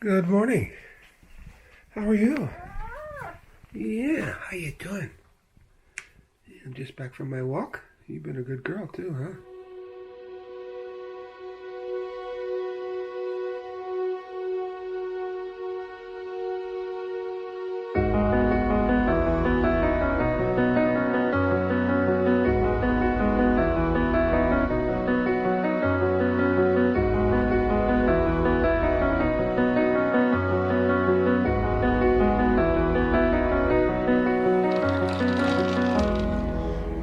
Good morning. How are you? Yeah, how you doing? I'm just back from my walk. You've been a good girl too, huh?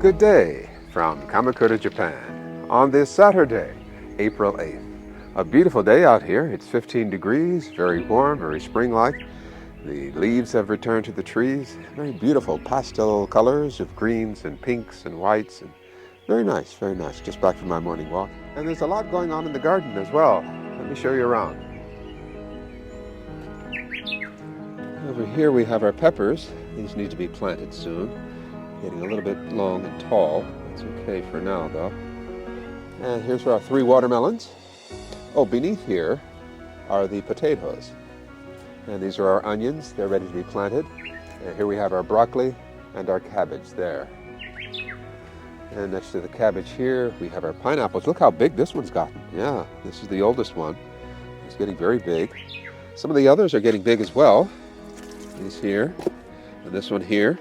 Good day from Kamakura, Japan, on this Saturday, April 8th. A beautiful day out here. It's 15 degrees, very warm, very spring-like. The leaves have returned to the trees. Very beautiful pastel colors of greens and pinks and whites. And very nice, very nice. Just back from my morning walk. And there's a lot going on in the garden as well. Let me show you around. Over here we have our peppers. These need to be planted soon. Getting a little bit long and tall. It's okay for now, though. And here's our 3 watermelons. Oh, beneath here are the potatoes. And these are our onions. They're ready to be planted. And here we have our broccoli and our cabbage there. And next to the cabbage here, we have our pineapples. Look how big this one's gotten. Yeah, this is the oldest one. It's getting very big. Some of the others are getting big as well. These here, and this one here.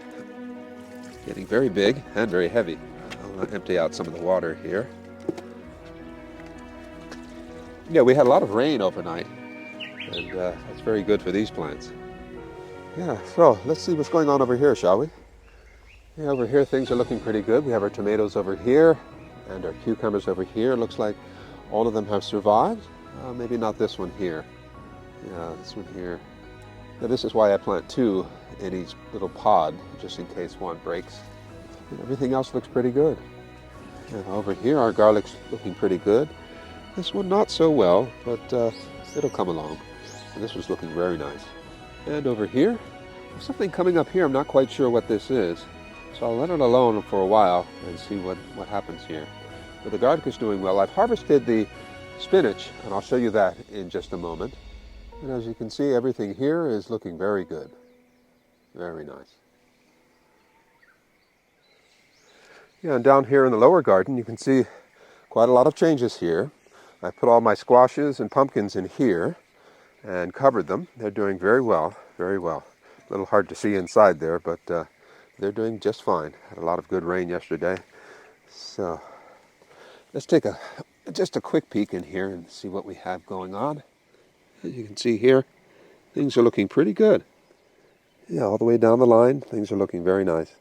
Getting very big and very heavy. I'll empty out some of the water here. Yeah, we had a lot of rain overnight, and that's very good for these plants. Yeah, so let's see what's going on over here, shall we? Yeah, over here things are looking pretty good. We have our tomatoes over here and our cucumbers over here. Looks like all of them have survived. Maybe not this one here. Yeah, this one here. Now, this is why I plant 2 in each little pod, just in case one breaks. And everything else looks pretty good. And over here, our garlic's looking pretty good. This one not so well, but it'll come along. And this was looking very nice. And over here, there's something coming up here. I'm not quite sure what this is. So I'll let it alone for a while and see what happens here. But the garlic is doing well. I've harvested the spinach, and I'll show you that in just a moment. And as you can see, everything here is looking very good. Very nice. Yeah, and down here in the lower garden, you can see quite a lot of changes here. I put all my squashes and pumpkins in here and covered them. They're doing very well, very well. A little hard to see inside there, but they're doing just fine. Had a lot of good rain yesterday. So let's take just a quick peek in here and see what we have going on. As you can see here, things are looking pretty good. Yeah, all the way down the line, things are looking very nice.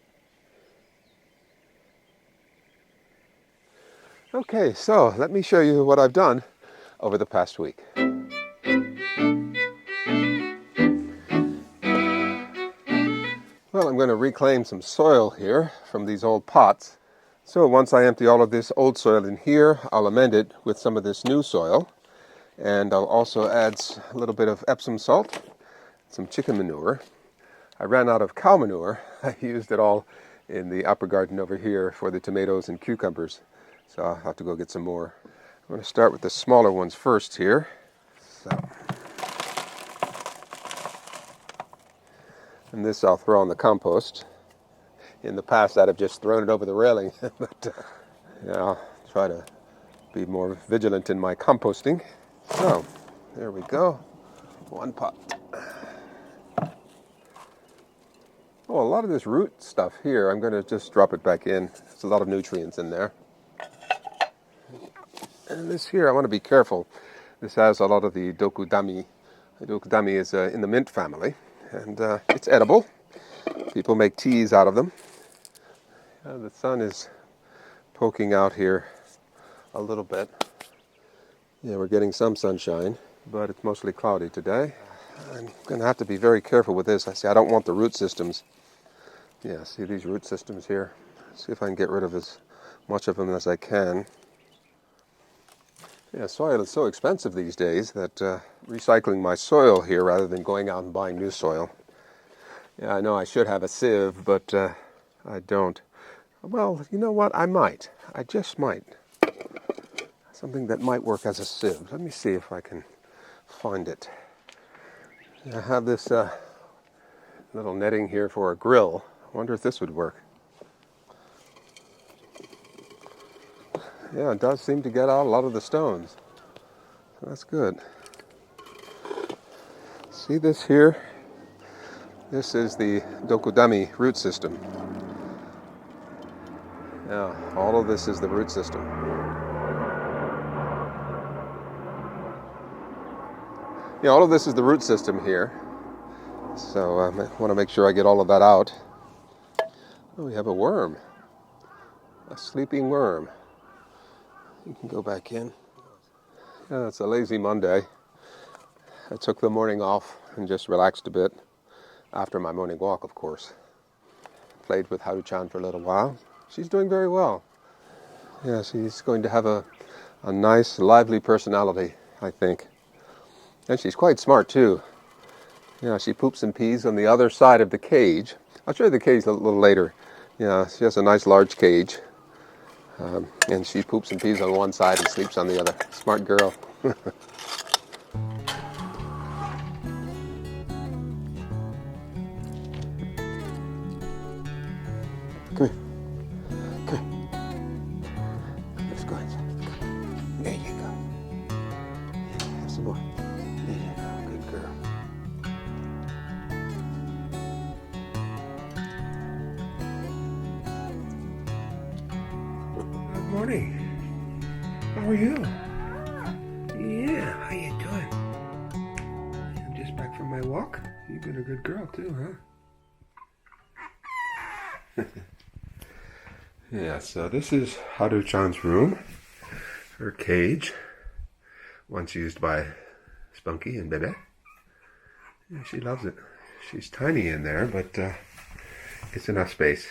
Okay, so let me show you what I've done over the past week. Well, I'm going to reclaim some soil here from these old pots. So once I empty all of this old soil in here, I'll amend it with some of this new soil. And I'll also add a little bit of Epsom salt, some chicken manure. I ran out of cow manure. I used it all in the upper garden over here for the tomatoes and cucumbers. So I'll have to go get some more. I'm going to start with the smaller ones first here. And this I'll throw on the compost. In the past I'd have just thrown it over the railing, but yeah, I'll try to be more vigilant in my composting. So, there we go. 1 pot. Oh, a lot of this root stuff here, I'm going to just drop it back in. There's a lot of nutrients in there. And this here, I want to be careful. This has a lot of the dokudami. The dokudami is in the mint family, and it's edible. People make teas out of them. The sun is poking out here a little bit. Yeah, we're getting some sunshine, but it's mostly cloudy today. I'm going to have to be very careful with this. I don't want the root systems. Yeah, see these root systems here? See if I can get rid of as much of them as I can. Yeah, soil is so expensive these days that recycling my soil here rather than going out and buying new soil. Yeah, I know I should have a sieve, but I don't. Well, you know what? I might. I just might. Something that might work as a sieve. Let me see if I can find it. I have this little netting here for a grill. I wonder if this would work. Yeah, it does seem to get out a lot of the stones. That's good. See this here? This is the Dokudami root system. Yeah, all of this is the root system. Yeah, all of this is the root system here. So I want to make sure I get all of that out. Oh, we have a worm. A sleeping worm. You can go back in. Yeah, it's a lazy Monday. I took the morning off and just relaxed a bit. After my morning walk, of course. Played with Haru-chan for a little while. She's doing very well. Yeah, she's going to have a nice, lively personality, I think. And she's quite smart, too. Yeah, she poops and pees on the other side of the cage. I'll show you the cage a little later. Yeah, she has a nice large cage. And she poops and pees on one side and sleeps on the other. Smart girl. Come here. Come here. Let's go inside. There you go. Have some more. There you go. Good girl. Good morning. How are you? Yeah, how you doing? I'm just back from my walk. You've been a good girl too, huh? Yeah, so this is Haru-chan's room, her cage, once used by Spunky and Bebe. Yeah, she loves it. She's tiny in there, but it's enough space.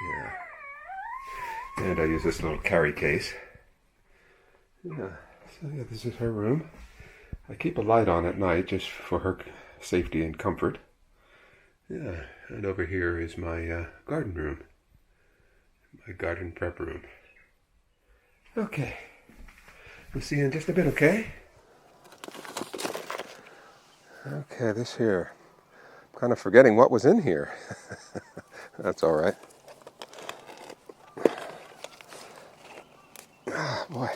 Yeah. And I use this little carry case. Yeah, so yeah, this is her room. I keep a light on at night just for her safety and comfort. Yeah, and over here is my garden room. My garden prep room. Okay. We'll see you in just a bit, okay? Okay, this here. I'm kind of forgetting what was in here. That's all right. Ah, boy.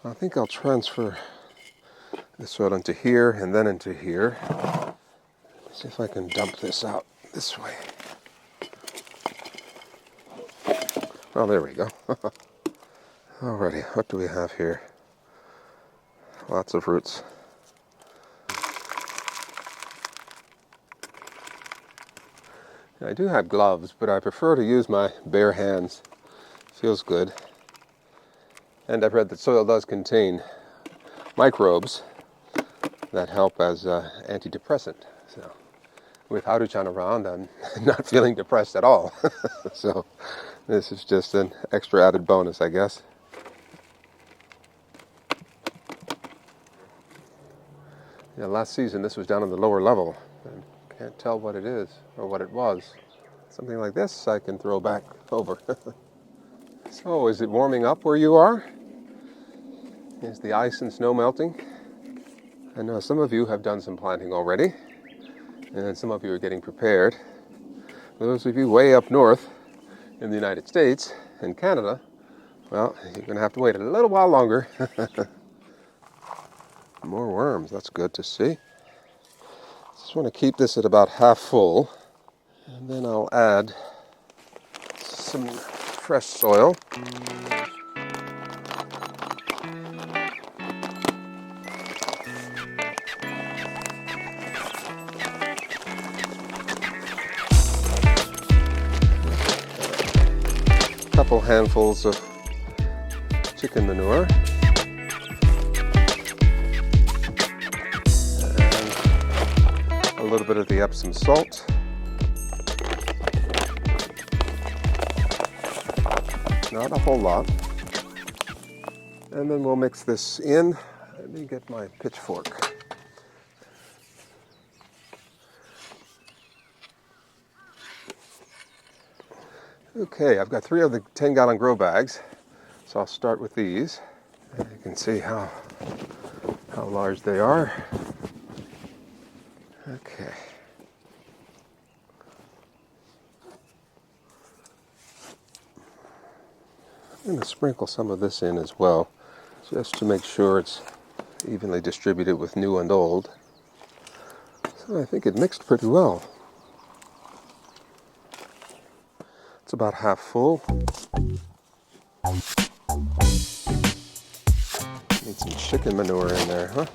I think I'll transfer this soil into here and then into here. See if I can dump this out this way. Oh, there we go. Alrighty, what do we have here? Lots of roots. I do have gloves, but I prefer to use my bare hands. Feels good. And I've read that soil does contain microbes that help as antidepressant. So with Haru-chan around, I'm not feeling depressed at all. So this is just an extra added bonus, I guess. Yeah, last season this was down on the lower level. I can't tell what it is or what it was. Something like this I can throw back over. So, is it warming up where you are? Is the ice and snow melting? I know some of you have done some planting already, and some of you are getting prepared. Those of you way up north in the United States and Canada, well, you're going to have to wait a little while longer. More worms, that's good to see. Just want to keep this at about half full, and then I'll add some fresh soil. Couple handfuls of chicken manure. And a little bit of the Epsom salt. Not a whole lot. And then we'll mix this in. Let me get my pitchfork. Okay, I've got 3 of the 10-gallon grow bags, so I'll start with these. And you can see how large they are. Okay. I'm going to sprinkle some of this in as well, just to make sure it's evenly distributed with new and old. So I think it mixed pretty well. It's about half full. Need some chicken manure in there, huh?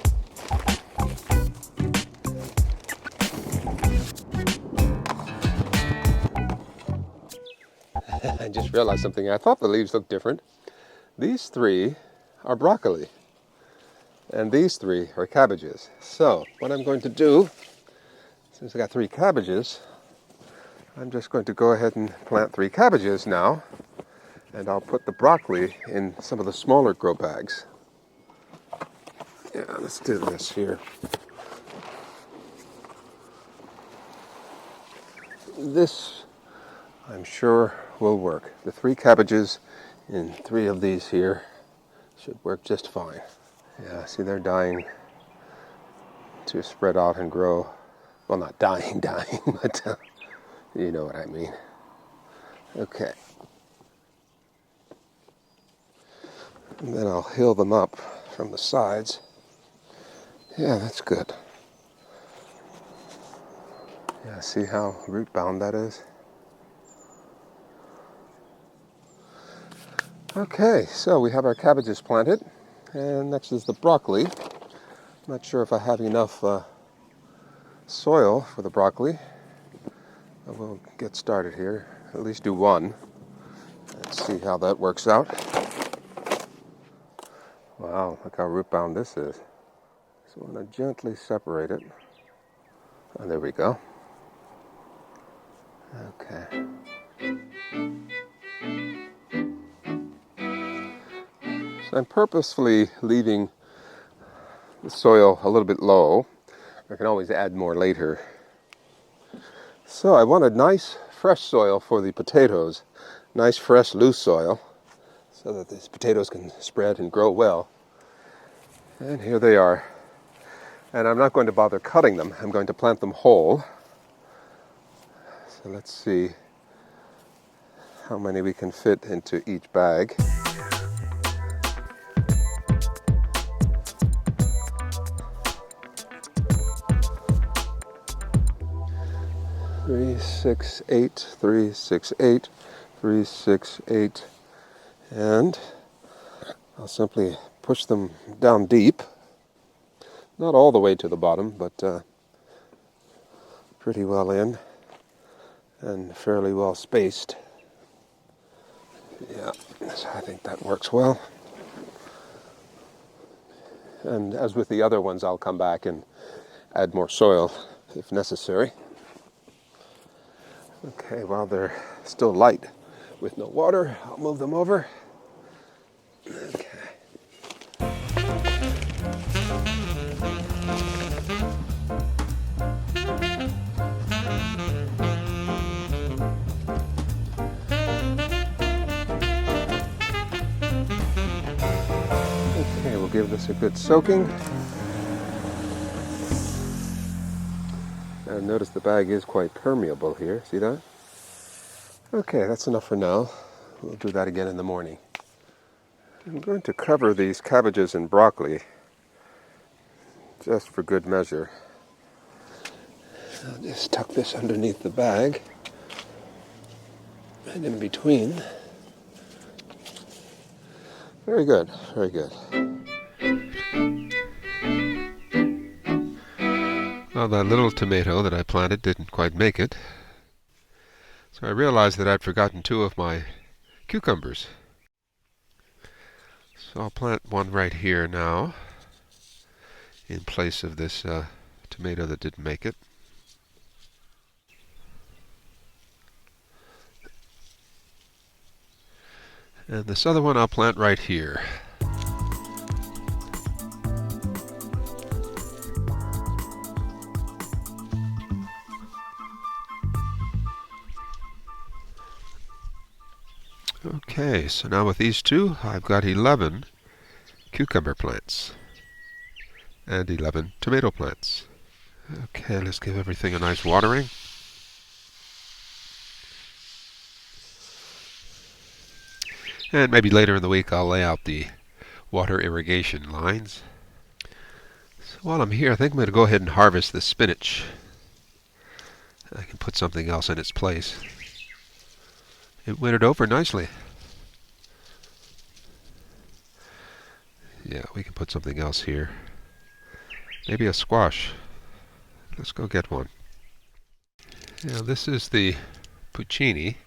I just realized something. I thought the leaves looked different. These three are broccoli, and these three are cabbages. So what I'm going to do, since I got 3 cabbages, I'm just going to go ahead and plant 3 cabbages now, and I'll put the broccoli in some of the smaller grow bags. Yeah, let's do this here. This, I'm sure, will work. The 3 cabbages in 3 of these here should work just fine. Yeah, see, they're dying to spread out and grow. Well, not dying, but you know what I mean. Okay. And then I'll heal them up from the sides. Yeah, that's good. Yeah, see how root bound that is? Okay, so we have our cabbages planted, and next is the broccoli. I'm not sure if I have enough soil for the broccoli. But we'll get started here. At least do 1. Let's see how that works out. Wow, look how root bound this is. So I'm going to gently separate it. Oh, there we go. Okay. So I'm purposefully leaving the soil a little bit low. I can always add more later. So I wanted nice fresh soil for the potatoes. Nice fresh loose soil so that these potatoes can spread and grow well. And here they are. And I'm not going to bother cutting them. I'm going to plant them whole. So let's see how many we can fit into each bag. Three, 6, 8, 3, 6, 8, 3, 6, 8, and I'll simply push them down deep. Not all the way to the bottom, but pretty well in and fairly well spaced. Yeah, so I think that works well. And as with the other ones, I'll come back and add more soil if necessary. Okay, while they're still light with no water, I'll move them over. Okay. Okay, we'll give this a good soaking. And notice the bag is quite permeable here. See that? Okay, that's enough for now. We'll do that again in the morning. I'm going to cover these cabbages and broccoli just for good measure. I'll just tuck this underneath the bag and in between. Very good, very good. Well, that little tomato that I planted didn't quite make it. So I realized that I'd forgotten 2 of my cucumbers. So I'll plant one right here now in place of this tomato that didn't make it. And this other one I'll plant right here. Okay, so now with these 2, I've got 11 cucumber plants and 11 tomato plants. Okay, let's give everything a nice watering. And maybe later in the week I'll lay out the water irrigation lines. So while I'm here, I think I'm going to go ahead and harvest the spinach. I can put something else in its place. It wintered over nicely. Yeah, we can put something else here. Maybe a squash. Let's go get one. Now this is the puccini.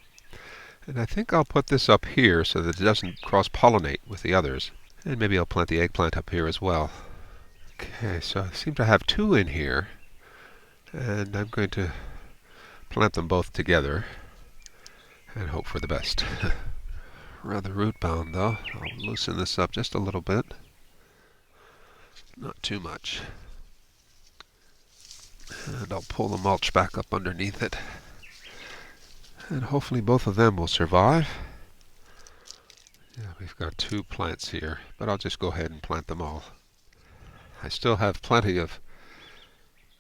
And I think I'll put this up here so that it doesn't cross-pollinate with the others. And maybe I'll plant the eggplant up here as well. Okay, so I seem to have two in here. And I'm going to plant them both together and hope for the best. Rather root bound though. I'll loosen this up just a little bit. Not too much. And I'll pull the mulch back up underneath it. And hopefully both of them will survive. Yeah, we've got two plants here, but I'll just go ahead and plant them all. I still have plenty of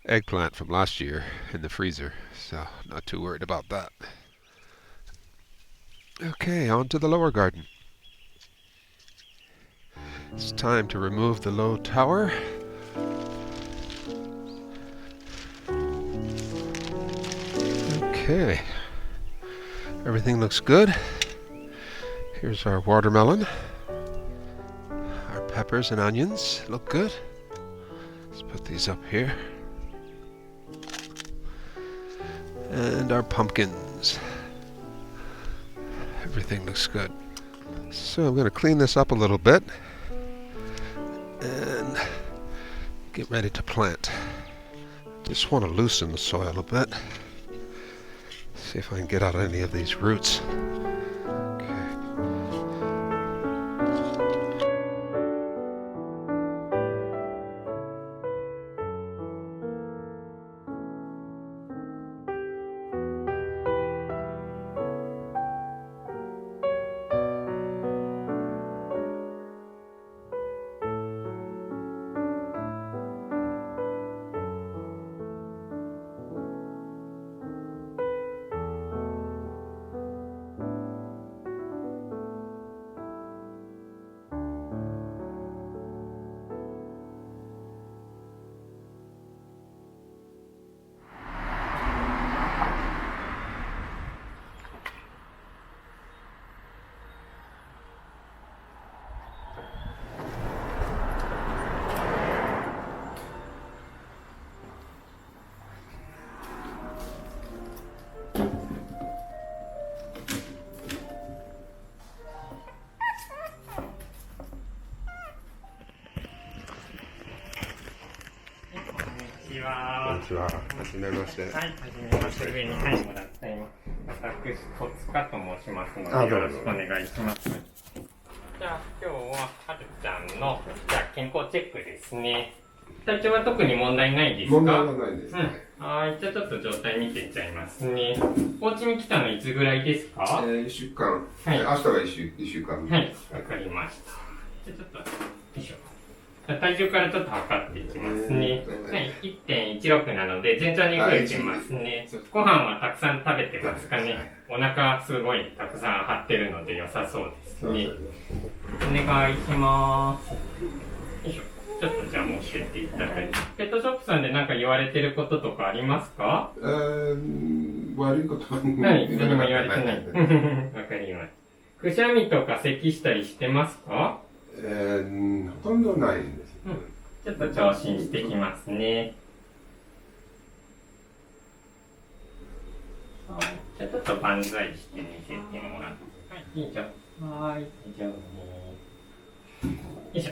eggplant from last year in the freezer, so not too worried about that. Okay, on to the lower garden. It's time to remove the low tower. Okay, everything looks good. Here's our watermelon. Our peppers and onions look good. Let's put these up here. And our pumpkins. Everything looks good. So I'm going to clean this up a little bit and get ready to plant. Just want to loosen the soil a bit. See if I can get out any of these roots.こんにちは。はじめまして。はい、はじめまして。上に書いてもらっています。私、戸塚と申しますので、よろしくお願いします。じゃあ、今日は、はるちゃんの、じゃあ、健康チェックですね。体調は特に問題ないですか？問題はないです、ね。はい、じゃあちょっと状態見ていっちゃいますね。お家に来たのいつぐらいですか？1週間。はい。明日が1週間。はい、わかりました。じゃあちょっと、よいしょ。体重からちょっと測っていきますね。はい、1.16 なので、順調に増えてますね。ご飯はたくさん食べてますかね。お腹すごいたくさん張ってるので良さそうですね。お願いします。よいしょ。ちょっとじゃあもう教えていただいて。ペットショップさんで何か言われてることとかありますか？悪いことははい、何も言われてない。わかります。くしゃみとか咳したりしてますか？ほとんどないんです、ちょっと聴診してきますね。はい、じゃあちょっと万歳して見せてもらって。はい、いいじゃん。はい、以上ね。よいしょ。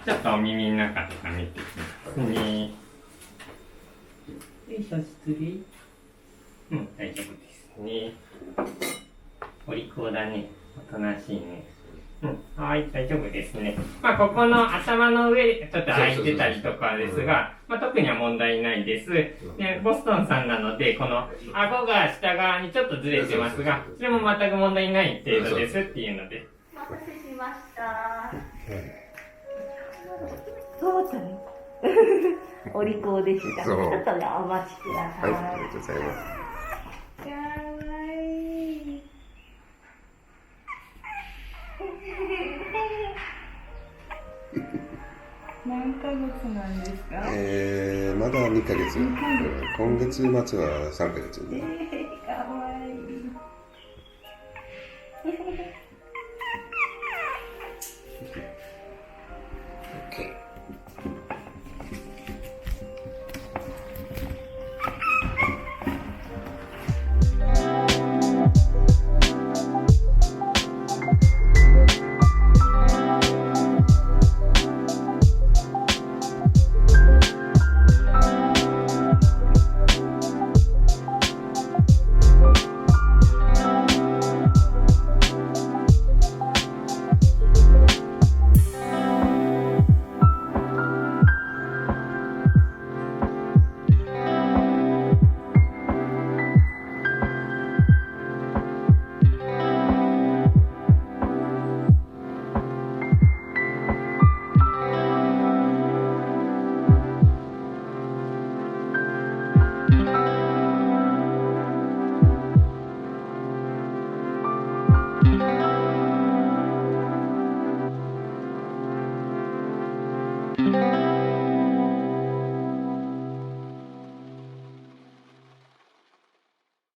ちょっとお耳の中とか見てきますね。よいしょ、失礼。大丈夫ですね。お利口だね。おとなしいね。はい、大丈夫ですね。まあ、ここの頭の上、ちょっと開いてたりとかですが、まあ、特には問題ないです。で、ボストンさんなので、この顎が下側にちょっとずれてますが、それも全く問題ない程度ですっていうので。お待たせしました。どうだったの？お利口でした。ちそうょっとね、お待ちください。はい、ありがとうございます。かわいい。何ヶ月なんですか？まだ2ヶ月。今月末は3ヶ月に。かわいい。Okay. Thank you.